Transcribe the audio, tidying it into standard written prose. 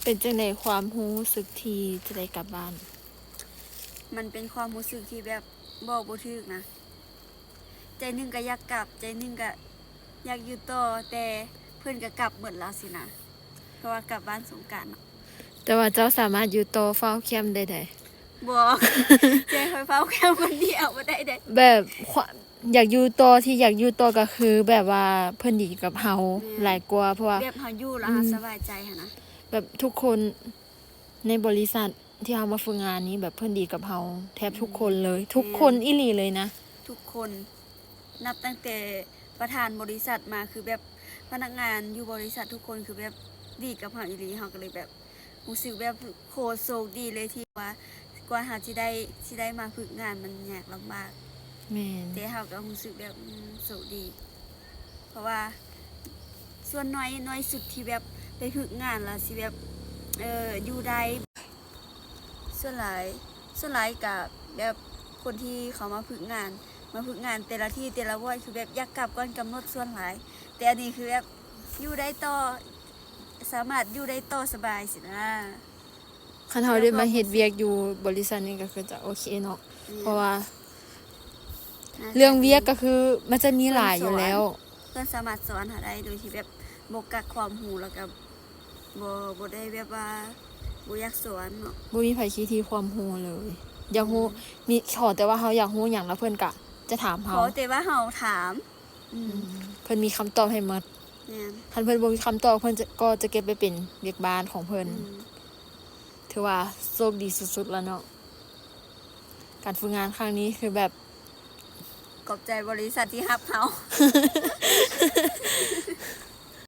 เป็นจังได๋ความรู้สึกที่จะได้กลับบ้านมันเป็นความรู้สึกที่แบบบอกบ่ถูกนะใจหนึงก็อยากกลับใจหนึงก็อยากอยู่ต่อแต่เพิ่นก็กลับหมดแล้วสินะเพราะว่ากลับบ้านสงกรานต์เนาะแต่ว่าเจ้าสามารถอยู่ต่อเฝ้าแคมป์ได้ได บ่ ใจคอยเฝ้าแค่คนเดียวบ่ได้เด้ แบบอยากอยู่ต่อที่อยากอยู่ต่อก็คือแบบว่าเพิ่นดีกับเฮาหลายกว่าเพราะว่าแบบเฮาอยู่แล้วเฮาสบายใจหั่นนะแบบทุกคนในบริษัทที่เฮามาฝึกงานนี้แบบเพิ่นดีกับเฮาแทบทุกคนเลย ทุกคนอีหลีเลยนะ ทุกคนนับตั้งแต่ประธานบริษัทมาคือแบบพนักงานอยู่บริษัททุกคนคือแบบดีกับเฮาอีหลีเฮาก็เลยแบบรู้สึกแบบโคตรโชคดีเลยที่ว่ากว่าเฮาสิได้มาฝึกงานมันยากลำบาก แม่น แต่เฮาก็รู้สึกแบบโชคดี เพราะว่าส่วนน้อยสุดที่แบบไปฝึกงานแล้วสิแบบอยู่ได้ส่วนหลายกับแบบคนที่เขามาฝึกงานแต่ละที่แต่ละวันคือแบบอยากกลับก่อนกำหนดส่วนหลายแต่อันนี้คือแบบอยู่ได้ต่อสามารถอยู่ได้ต่อสบายสินะ คันเฮาได้มาเฮ็ดเวียกอยู่บริษัทนี้ก็คือจะโอเคเนาะเพราะว่าเรื่องเวียกก็คือมันจะมีหลายอยู่แล้ว เพิ่นสามารถสอนหาได้โดยที่แบบบ่กักความรู้แล้วก็บ่ได้แบบว่าบ่อยากสอนเนาะ บ่มีไผชี้ที่ความรู้เลย อยากรู้มีขอแต่ว่าเฮาอยากรู้หยังแล้วเพิ่นก็จะถาม ข เฮา อแต่ว่าเฮาถามเพิ่นมีคำตอบให้หมด แม่น คันเพิ่นบ่มีคำตอบเพิ่นก็จะเก็บไปเป็นเวียกบ้านของเพิ่นถือว่าโชคดีสุดๆแล้วเนาะการฝึกงานครั้งนี้คือแบบ ขอบใจบริษัทที่รับเฮา